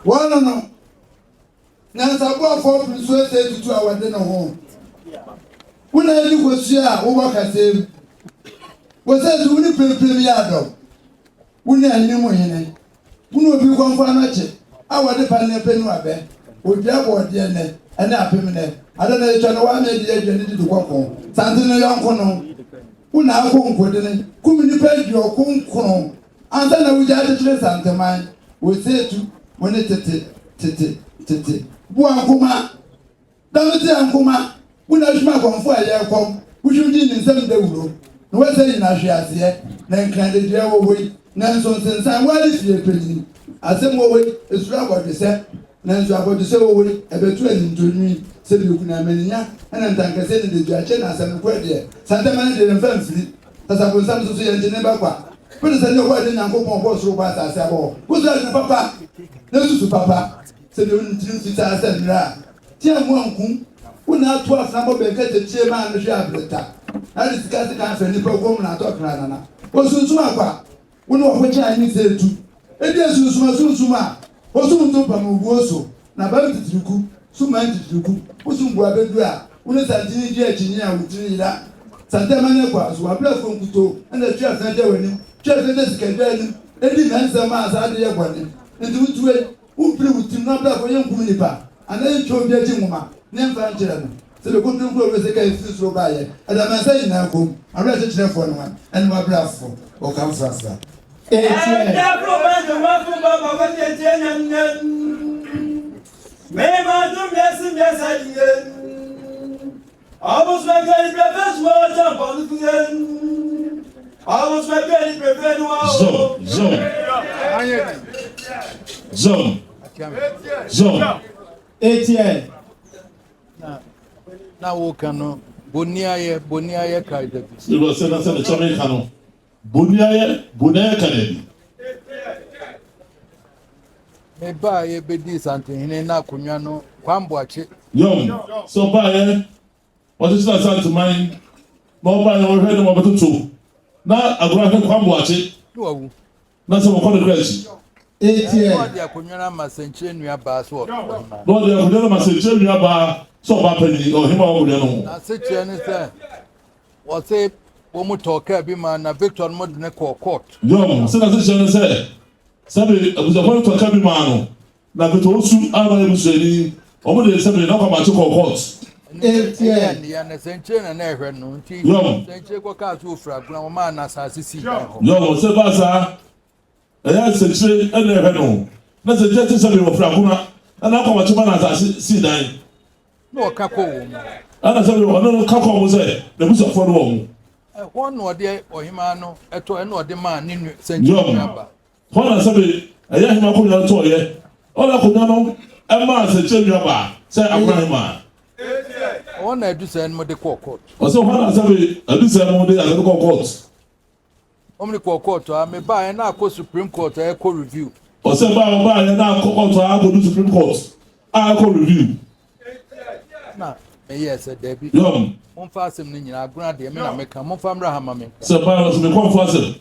One no. Now support for Opemsuo say to our dinner home. When I look at you, what I say, was that you wouldn't play yard. Wouldn't I know him? Wouldn't be one for a match. I want to find a pen wabe. Would you have what the end and up him there? I don't know if I want the agent to walk home. Something a young one. Wouldn't I go for the community your home? And then I would have to dress and mine. We say to when it tete. Buankuma. Damete ankuma. Wuna shuma konfo aye kom. Wushudi ni nsem dawuro. No we say na hwe ase na nkande dia wo we. Na nso nsensan wali fie peli. Asem wo we esura bodi se. Na nso abodi se wo we ebetu anintoni se bi okuna amenya. Na ntankase ni de duache na asem ko de. Santa man de mfamfiri. Tasa ko nsam so ye njene bakwa. Pele se ne wo de nyankopon ko soro ba asase abo. Wo so ne papa. Na susu papa. Se de untin sita asendra. Tia mu anku. Una to afnabo be ka techie ma no hwe abreta. Na discuss kan fa ni program na to kra na. Wo sunsun akwa. Una wo kya ni se tu. E de sunsun a. Wo sunsun pa mu guoso. Na ba titiriku. Suma titiriku. Wo sun gua bedu a. Una santini je achinyi a wutiri ila. Sante mane kwa so abla fo nkuto. Na twa sante wani. Twa sante sikandwa ni. E di nansa ma asade ye kwani. Nti wutuwe. Umpiri wutim na bla fo ye nkum nipa. Ana ncho bi aji nwoma. Nemfa nchira no se le kuntu nko we se ka fisro ba ye ada man say na kom awra se chire fo no wan en ma brafo o kan frasa ya problem ma fu ba ba ba je nyan me ma dum yes yes adiye abos ma ga ni prefers mo ta ba du yen abos ma ga ni prefer no Zone. Etienne. Na wo kanu boniaye kai da bi. Sibo se na se ne chome kanu. Boniaye kanabi. Me ba ye bedi Asantehene na konwa no kwamboache. Yo, so ba ye what is that sound to mind? Mo ba ye wo hwe no mo betutu. Na Agona hwe kwamboache. No awu. Na se mo ko de crash. Etienne. No dia konwa na masenche nua ba so. No dia konwa na masenche nua ba so ba pani o hima wo de no. Na seche ne se wo se wo mo toka bi ma na Victor mo de ne court. Yo, se na seche ne se sabe abuza ko toka bi ma no. Na Victor su ama e museni o mo de sabe na kwa ma court. Etienne ya na senche na ehwe no nti senche ko ka so fra guna mo ma na asase si ho. Yo, se ba sa eya senche na ehwe no. Na senche te sabe wo fra guna na kwa ma na asase si dan. No kako wo mu. Ana sabe ono kako mo se na busa fo no wo mu. Ho no de ohima no eto e no de ma ni senche aba. Ho na sabe eya hima ko nya to ye. Ola ko nya no e ma senche nya ba se akwa hima. O na edu se no de court. O se ho na sabe edu se mo de agado court. O me court a me ba e na ko Supreme Court e ko review. O se ba e na court a go do Supreme Court. A ko review. Na yes Debbie. Yo. Mon fa asem ni nyina Agona de me na meka mon fa mra hama me. Se ba so me kon fo asem.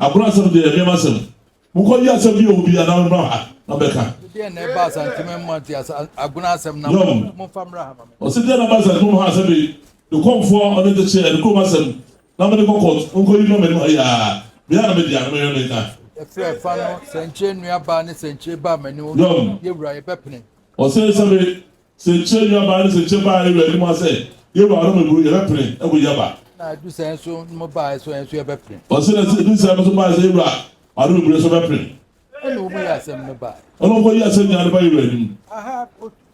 Agona asem de me masem. Mo ko yi asem bi obi ana mra ha na beka. De na ba Asantehene monti Agona asem na mon fa mra hama me. O se de na ba sa no ha asem bi de kon fo ono de che de ko masem. Na me de ko court. Mo ko yi no me no ya. Bi ana me dia no me yo ne ka. E fe fa no senche nua ba ne senche ba mani wo. Ye wura ye bepene. O se sabe se che nua ba ne se che ba ye wura ni mo se ye wura no me buru ye bepene e go yaba. Na du senso mo ba so enso ye bepene. O se du se so ba se ye wura aro me buru so bepene. E no mo ya asem no ba. Ono ko yi asem nya ne ba ye wura ni. Aha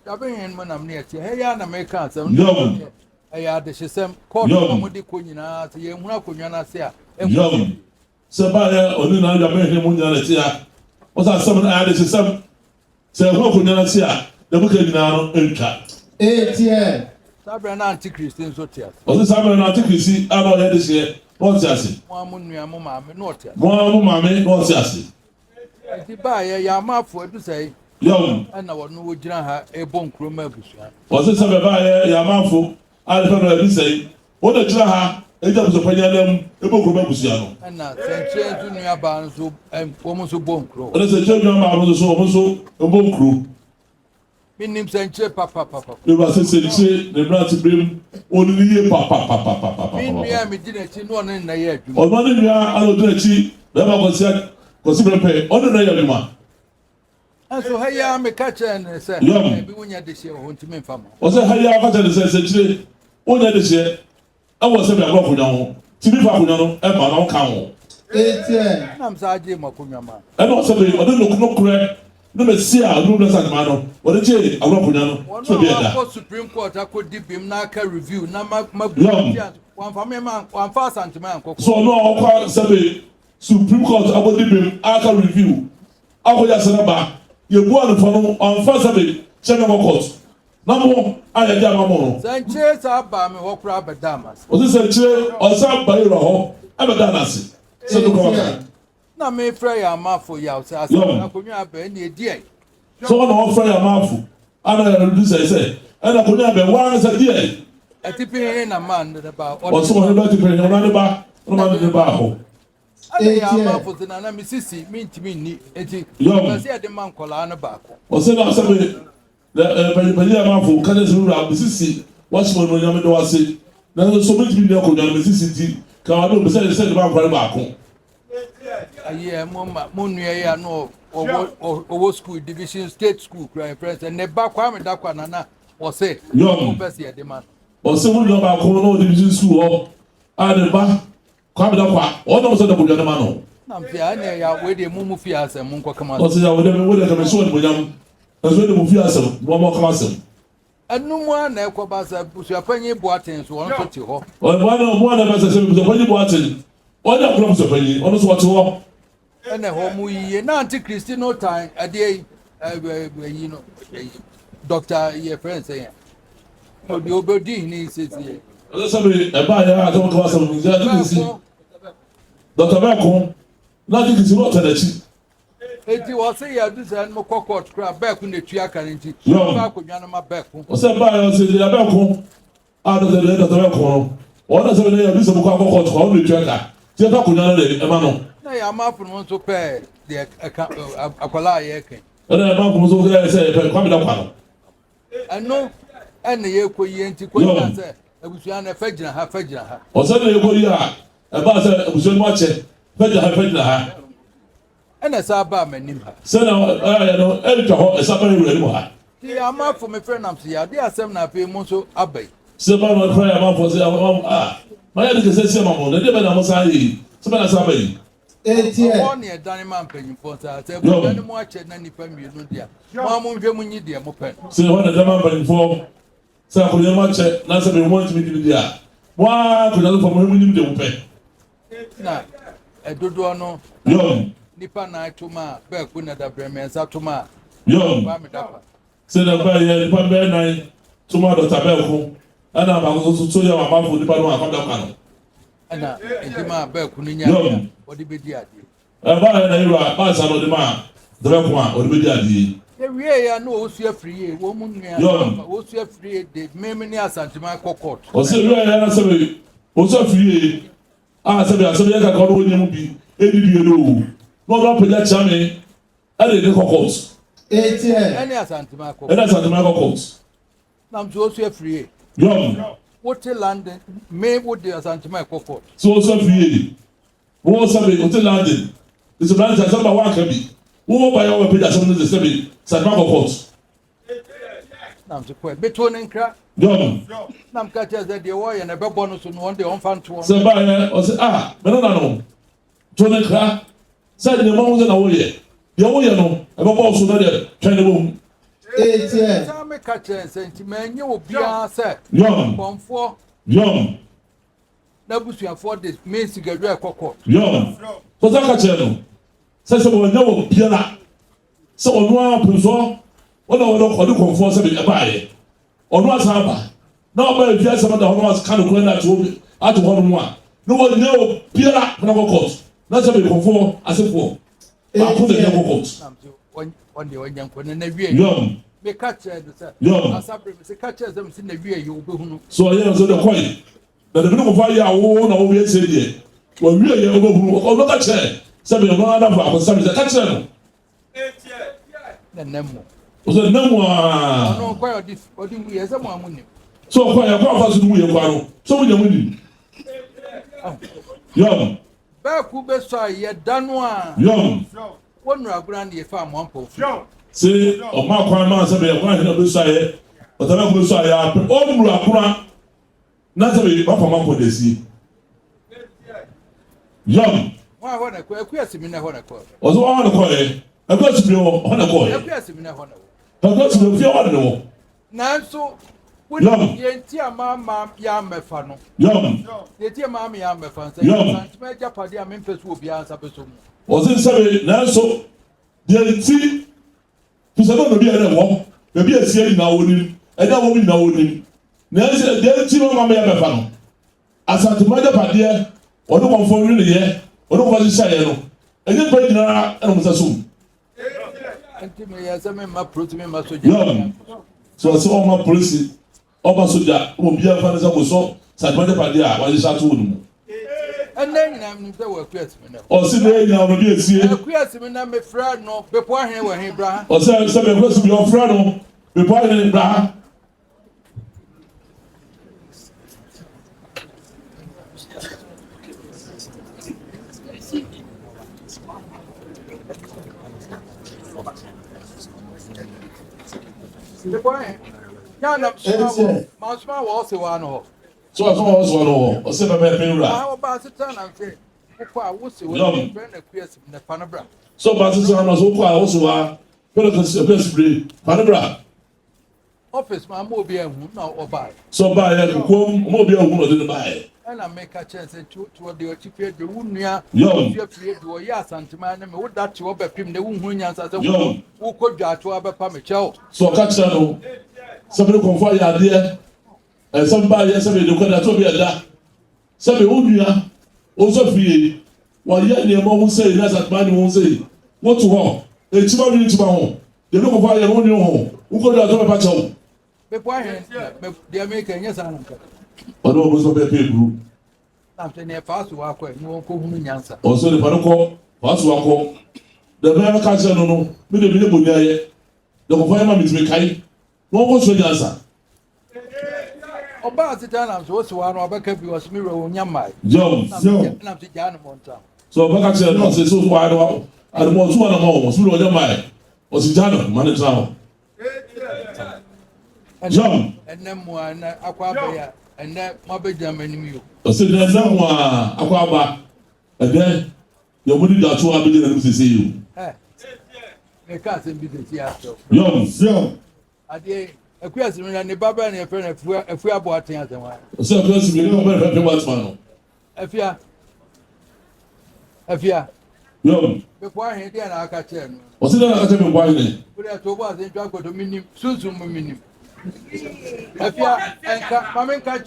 aben mo nam ne ati he ya na me ka asem. Yo. Ya de hesem court mo de ko nyina se ye huna konwa na se a. Yo. Se ba ye oni na ya me he mo nya na ti a. O sa asem na ya de hesem se ho ko nya na se a de bu ka nyina no entwa. Etienne. Sabra na antichrist nso tia. O se sabra na antichrist a no ye de se o ti ase. Mo amu nua mo maame no tia. Mo amu maame no ti ase. Ti ba ye ya mafo edu sei. Yom. And I want no Jina a bone crummer. Was it some of Yamafo? I don't know if say, what a Jaha, a job of Panyam, a book of Busiano. And now, Saint Junior Barnes and almost a bone crow. And as a children, I was also a bone crew. Meaning Saint Papa. You must say, the brand to bring only Papa. Me didn't one in the year. Or one in your other cheap, never was said, consider pay, ordinary man. And so, hey, I'm a catcher and say, maybe when you're this year, want to mean farmer. Was a higher catcher and says, one this year, I was a block with you. To be Papuno, and Manon Cow. I'm sorry, Makunama. And also, I don't look no correct. No, see, I don't know Mano. What a jay, I won't put on. One Supreme Court, I could dip him now, review. Now, my one for me, man, one fast and man. So, no, Supreme Court, I will dip him, I can review. I will just remember. You go on first of it, General Court. No more, I had done more. Saint Chase up by me, walk round the damas. Was this a chair or some by your home? I'm a dance. So, now, may fray a mouth for you outside. I could have any idea. So, no, fray a mouthful. I don't know, say, and I could have been one as a dear. A tipping in a man about or someone about to bring another bar, no the bar. I was an Mississippi, mean to me, I see the man call on a back. Or said, I'm sorry, the mouthful, can you rule Mississippi? What's more when you say? Now, so many people could have Mississippi. Can I do besides the man for a back? A year, Moon, no, or school division, state school, crying friends, and the back one, that one, or say, young Bessie at the man. Or someone about Cornell division school, and the back. Come up, all those other good man. I'm fearing where the Mumufias and Munko come out. What's the way to show with them? As well, the Mufias, one more class. And no one, Equabasa, Bush, penny boatings, one to you. Or one of us is a penny boating. All the problems of penny, almost what to walk. And the home we anti Christian no time, a day, you know, Doctor, your friend saying, the Oberdeen is here. Somebody, a buyer, I don't know some Dr. Belcom, nothing is not at it. It was say, I do send more cockroach crab back in the Chiaca and tea. No, my back. Or some buyers say, the Belcom, out of the letter of the Belcom. What does a visible cockroach on the Chiaca? Tiaca, a man. I am up and want to pay the Aquala Yakin. And I am also there, say, come down. I know, and the Yako Yanti, say. I was young, a fedger, half fedger. Or suddenly, you are about a was watching, fedger, and as our barman named her. So now, I know, Elton is up anywhere. Yeah, I'm up for my friend. I'm here. There are some I pay Monso Abbey. So, my friend, I'm up for the my other says, Simon, the devil was I. Somebody Abbey. 1 year, Danny Man paying for that. No more chat than if I'm you, dear. Mamma, you dear Mopen. So, one of the man paying for. So I could not check. Now, somebody wants me to be there. Why could I look for him in the open? Now, I don't know. Young Nipa night to my back when at the Bremen Satuma. Young said a very Nipa Bear night to my daughter Belco. And I'm also to your mouth for the Pano. And I my back when you what the Bidia. And by an era, I saw the man, the Belco or the Bidia. We are no free woman, was free, the many Asantehene court. Or say, was a free. I said, I said, I got all you be, any not up with that chummy, and the cockles. Any Asantehene court. And Asantehene courts. Now, so free. Young, what a London may would the Asantehene court. So free. What somebody go to London. It's a man that somebody one can be. Who by our page as someone is the Sanmago Court. Now to quit between crack. Young, Nam catches that the warrior and a bonus on one day on fan to somebody or say, no. Tony crack said the mountain away. The warrior no, about also another trying to boom. I'm a catcher and sentiment, you will be our set. Young, one for young. That was your 4 days, means to get real court. Young, for that catcher. Says someone no piano. So on one person, what I don't call the conforce of a buy. On what's happened. Now, by if you have some of the honors kind of going out to 1. No one know piano, no course. That's a bit conform as a four. I put the double course. on the Onyankon na wie. Me catch the sir. Asabre me catch them sin na wie you obehu. So I am so the coin. Na the no fa ya wo na wo be say die. Wa wie ya obehu o no catch. Say me no ada fa ko say catch no. Na nemu. O say nemu No kwa odi wu ye say mo amuni. So kwa ya kwa fa so wu ye kwa no. So wo nyamuni. Yo. Ba ku be so ye danu a. Yo. Wonu agura na ye fa mo ampo. Se o ma kwa ma se be kwa na be so ye. O ta ba ku so ya o mu akura. Na se be ba fa ma ko desi. Yo. Wa ho na ko ekuasimi na ho na ko. O so wa na ko e. Ekuasimi ho na ko e. Ekuasimi na ho na wo. Ekuasimi fi wa na wo. Nanso yenti ama ya mefa no. Yenti ama ya mefa nse. Santima japade a mempesu obi ansa peso mu. O se sabe nanso yenti fisado no bi ere wo. Be bi asie ni na woni. E da wo ni na woni. Nanso yenti no ama ya mefa no. Asantehene japade o do konfo wi ne ye. O do konfo sha ye no. Enye pa nyina e no msaso. Enti me ya se me ma proti me ma soja. So so o ma police Oba soja o bia fa nza ko so Asantehene pade a wa yisa to wonu enne nyina me se wa kuasimi na o si ne nyina no bi esie kuasimi na me fra no bepo ahene wa he bra o se be kuasimi o fra no bepo ahene bra bepo ahene Masma was one of so I was one or se be penura how about the turn and say kwa wusi we friend a queers in the panabra so ba se na so kwa wo so wa pele ko se be panabra office ma mo bi ehun na oba so ba ya ko mo bi ehun no de ba e na make a chance to the ochife de wunua yo fie do ya Asantehene na me wo dat wo bepim de wunhu nyansa se wo kodwa to abepa me cheo so ka cha no sabe konfo ya de somebody sabe de ko da to bi da sabe wunua o so fie wa ye ne mo hu sei na Asantehene mo hu sei wo to ho e ti ba ni ti ba ho de ko konfo ya wonu ho wo ko da to be pa cheo be po ahen me de make nyasa nka ọdún ọmọ sọ bẹẹ pé eburu. Láti ní fàásù wa kọ ẹ ní wọn kó hunu nyansa. ọ̀sẹ̀ nípa ní kọ́ fàásù wa kọ́ dẹ̀bẹ́ ẹ̀ ká kyerẹ́ nínú mi lè mi ní bòní ayẹ dẹ̀kọ̀fọ́ ẹ̀ má mi tì mí káyé wọ́n kó so nyansa. Ọba Asantehene náà sọ wọ́n wà ní ọbẹ̀ kẹ́bi wọ́n simi rẹ̀ wọ́n nyá màá. jọ́m Náà ti jà ní mọ̀ntà. sọ ọba ká kyerẹ́ náà ọ̀sẹ̀ sọ wà á àdìmọ̀ ọ̀tún wà nàmọ́ wọ́n simi rẹ̀ wọ́n nyá màá ọ̀sẹ̀ jà nà má ní tìrà hàn. jọ́m ẹnẹ mu ẹnẹ akọ abẹ́yà ẹnẹ mọ bẹ jẹ́ ẹmẹ nímú yìí. ọ̀sẹ̀ ní ẹnẹ mu akọ aba ẹ̀dẹ́ yẹ mo ní dàtú abẹ́lẹ́ nà ní sèse yìí o. ẹ ẹ ká àti bí tètè àtọ. jọ́m adé Ekuasimi na ne baba na efre na efu abo aten atenwa. ọ̀sẹ̀ Ekuasimi ní ọmọ ẹ̀fẹ̀ pẹ̀ wá tìmọ̀ nù. Efia. jọ́m Before ahen dia na aka che no. ọ̀sẹ̀ náà aka tẹ̀ mi bọ́ ayé ni. Wúlò ẹ̀ tó bọ́ àti ntwa gbọdọ̀ mi nim sunsun mu mi nim. Efia ẹnka mami nka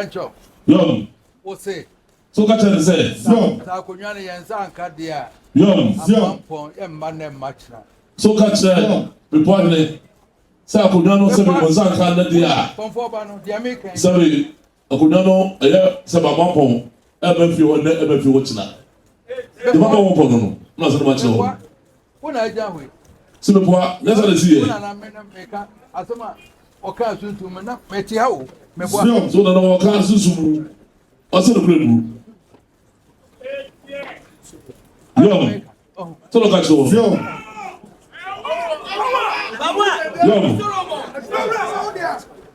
nkyọ. Yom. Wò se. So ká kyerẹ́ sẹ́. Yom. Sa akonnwa ni yẹn nsa nka di a. Yom. Apampọn yẹ mma na mma kyerɛ. So ká kyerẹ́ bípọ́ ni sẹ́ akonnwa no sẹ́ bípọ́ nsa nka na di a. Pọnfọ ba no di ami kan. Sẹ́bi akonnwa no ẹ̀yẹ sẹ́ bàbá pọ̀n ẹ̀ bẹ́ fi hɔ ẹ̀ bẹ́ fi hɔ kyina. Dèbà bá wọ́n pọ̀ nù nù n'à sẹ́ dèbà kyerẹ́ hɔ. Wọ́n na ẹja hwè. Sẹ́ bípọ́ a n'ẹ̀ sẹ́ de si yẹ. Wọ́n na mi na mi ka asoma ọ̀ka sunsun mi na mẹ ti ha o mẹ bọ́ a. So nana wọ́n ká sunsun ọ̀sẹ̀ ní kúrẹ́ dùn. Yom. Sọ́dọ̀ ká kyerẹ́ hɔ. Yom.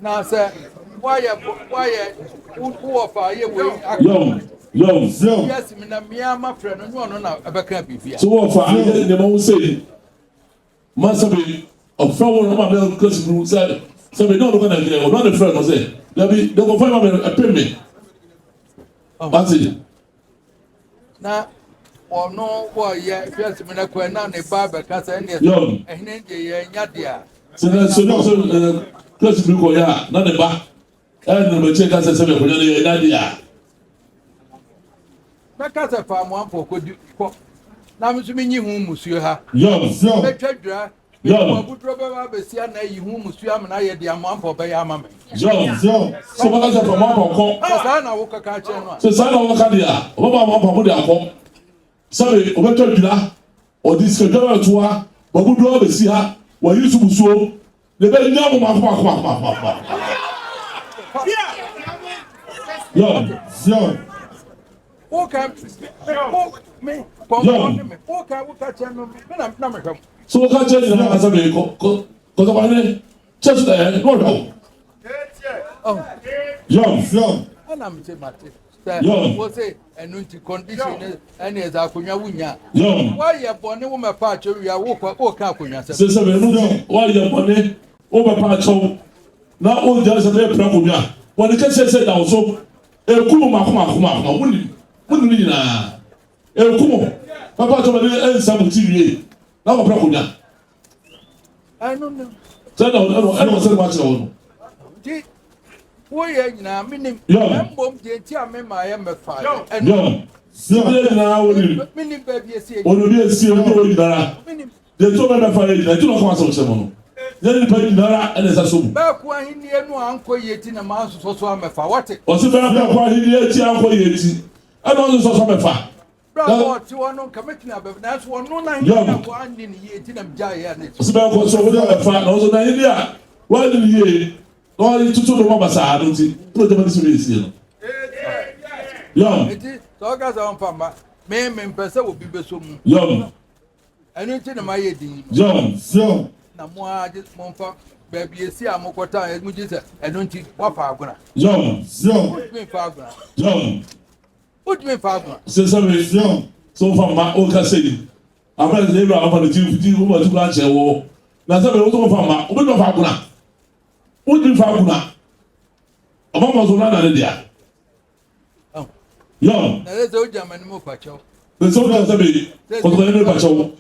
Na sɛ wayɛ wowɔ fa yɛ wei Yom. yes mi na mmea ma frɛ no ne ɔno na ɛbɛka biribia so wọ́n fa ayé nneɛma wo sèé máa sẹ́bi ọ̀fẹ́ wọn ọmọ abẹ́ kẹ́sì mi sẹ́bi náà ọ̀dọ́kọ̀ nàìjíríà ọ̀dọ́ àti fẹ́ ẹ̀ ọ̀sẹ̀ dàbí dẹ́kọ̀ fún ẹ̀ma ẹ̀pẹ́ mi pàtì. na ɔno wɔyɛ yes mi na kɔ na ne ba bɛka sɛ ɛnneɛ ɛhene deɛ yɛ nya deɛ sɛ kẹ́sì mi kọ̀ yẹ a na ne ba ẹ̀ nà mẹ̀kyẹ́ kásẹ̀ sẹ́bi ẹ̀kọ́ yẹ ẹ̀ bɛka sɛ fa mo amfo kɔdi kɔ na me so me nyi hu musuo ha Yo. betwa dra yo budro be ba besia na yi hu musuo am na ye de amampo be ya ama me yo so ba ka from amampo sa na wo kaka che no so sa na wo ka dia o ba amampo mo de akọ sabe o betwa dra o di se dra to ha ba budro be si ha wa yi su musuo le be nya mo ma yo okay me okay wo ka che no me na me hwam so wo ka che ni na asa be ko so ba ne just no no oh yo ana me say mate wo say enunti condition any as akonya wunya why ye bone wo me pa che wi wo ka akonya se se be no why ye bone wo me pa che na o ja se be pra konya wo ne ka se da so ekumu makoma wuni nyina ekumu papa to me ensa mu tv na wo pra konya I don't know se da o se ma che wo ti wo ye nyina minim mbom je ti a me ma ye me fa yo sibele nyina wo ni minim ba bi esi ono bi esi o do nyina minim de to me fa ye nyina ti no ko aso se mo no yẹn nipa nyinara ẹna ẹsẹ so mu. bẹẹ kó ahínní ẹnu ànkọ yìí ti na máa ń sọsọ àmẹfà wọ́tì. ọsẹ bẹẹ kó ahínní ẹtí ànkọ yìí ti ẹna ọsẹ sọsọ àmẹfà. bẹẹ kó ọtí wọn nù kàmẹ́tì náà bẹẹ náà sọ wọn nù náà yìí náà kó ahínní yìí ti na já yìí ẹni. ọsẹ bẹẹ kó sọ wọlé àmẹfà náà ọsẹ náà yìí à wọ́n yìí yìí wọ́n yìí tuntun ní wọ́n bá sáà ló ti kúrò jẹ́ bá ti sọ yìí sí yẹn. yọ. eti sọ ká sọ wọn fàmà mímí mpẹsẹ wò bí bẹ so mu. yọ. ẹni tí ni máa yẹ dín. yọ. na mo a mo mfa baabi esi a mo kọta mu gye sɛ ɛno nti wafa agona. wotumi fa agona. wotumi fa agona. sɛsɛbi so fa ma o ka se yi abɛn sɛ ebi a wafa ne ti o ma ti kura kyɛ wɔ na sɛbi o tó fa ma o bɛ dɔ fa agona wotumi fa agona ɔmɔ mɔ so na na ne dia. na yɛ sɛ o jama ni mo fa kyɛw. sɛ o ka sɛbi kɔtɔkɔ ne bɛ fa kyɛw.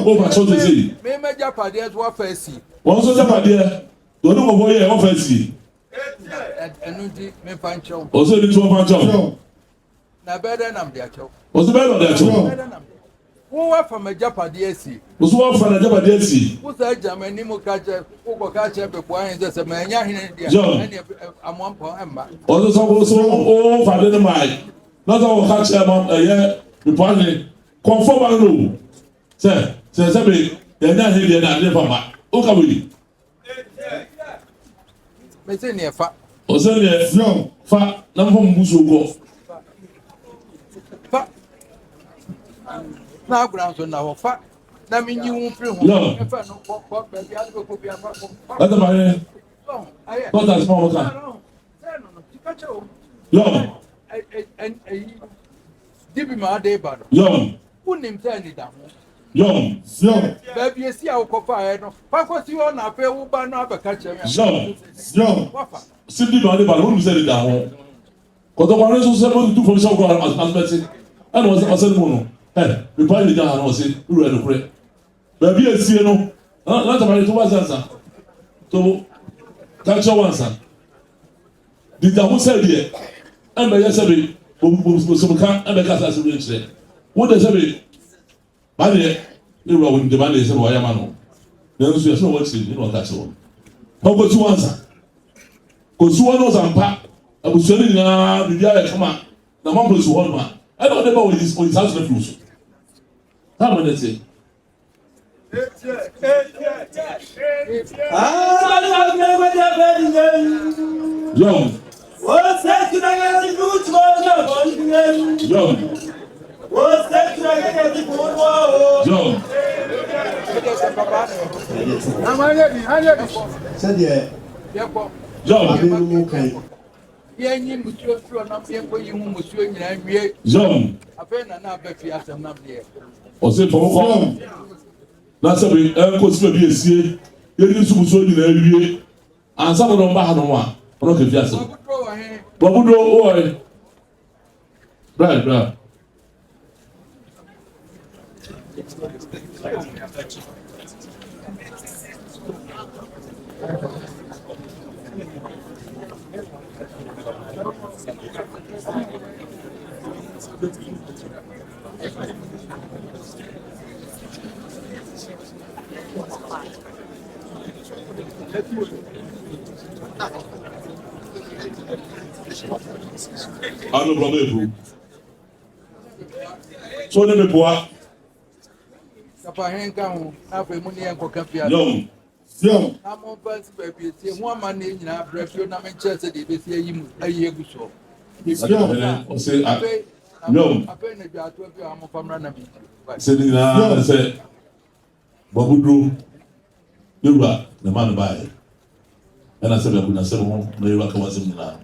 o ba kyɛw tɛ se yi. mi mɛ japadeɛ tó wafa esi. wọ́n sọ japadeɛ lọ́dún kò bọ́ yẹ wọ́n fẹ́ si. ɛnu ti mi fa nkyɛw. ọ̀sẹ̀ ni tí wọ́n fa nkyɛw. na bɛɛ dɛ nam de akyɛw. ọ̀sẹ̀ bẹ́ẹ̀ lọ́dún akyɛw. wọ́n wafa mɛ japadeɛ esi. ọ̀sẹ̀ wọ́n fa na japadeɛ si. wọ́n sɛ jama ni mo ka kyɛ wọ́n ka kyɛ bɛ bɔ ayin sɛ mɛ ɛnya hinɛ di ɛni amuampɔ ɛmba. ọ̀sẹ̀ sọ wọ́n fa de ne ma yi lọ́sọ̀ wọ́n ka kyɛ ɛyɛ bìpọ̀ ayin kọ̀nfọ̀ wa lò sɛ bi yɛn ní ahin yɛn ní adé fa ma ó kà wòye. mɛsɛ ni ɛfa. ọ̀sẹ̀ ni ɛ fa na mo fọ mo busu kọ. fa na agorɔ nso na hɔ fa na mi nyi wu firi ho. ɛfɛ no kɔ baabi adi bɛ kɔ bi afa kɔ. ɛsɛ maa yɛ dɔkita sima wɔn kan. dibi ma ade ba no. wunim sɛ ni da ho. baabi esi a wokɔfa ayɛ no fakɔsi hɔ na afei wo ba no abɛka kyerɛ me wafa sidi ma ade ba no wonu sɛ ni da ho kɔtɔkɔ ne so sɛ mo tutu fɔm sɛ ɔkɔ asomɛti ɛna ɔsɛ mu no nipa yi gyina ha na ɔsɛ wura ɛnu korɛ baabi esie no na tamale to ba sansa to kakyɛ wansa dida ho sɛ deɛ ɛmɛ yɛ sɛ bi bosomuka ɛmɛ kasa asɛm yɛ kyerɛ wo de sɛ bi badeɛ ewura wɔn ndeba ne sɛ wɔyɛ ma no nanso yɛ sɛ wɔn ti ne na ɔka kyerɛ wɔn ɔkɔtu wansa kɔsu wɔn no sampa abusua ne nyinaa bibi ayɛ kama na wɔn akɔsu hɔ no a ɛna ɔde ba wɔyi saa so na fi so taa mo ne ti. Young. What's that? You know, you do it. Young. What's that? You know, Young. Young. Yanyi musuo furo na mpe ko yi hu musuo nyina wie. Young. Afa na na ba fi asem na mde. Ose fọwọkọ na sẹbi ẹnkọ sí bẹbi esie yẹni nsu musuo nyina wie ansa mo na ọba ha no a ọno kẹfì asem. Babudo wọ right. Ano problem. So ne me boa. Papa henka ho afa mu ne enko ka pia. Yo. Amo pass baby tie ho ama ne nyina brefio na me chese de be sie yim ayi egu so. O se no. Ape na bia to bi amo famra na bi. Se ni na se babudru yura na man bai. Ana se be kuna se mo na yura ka wazim na.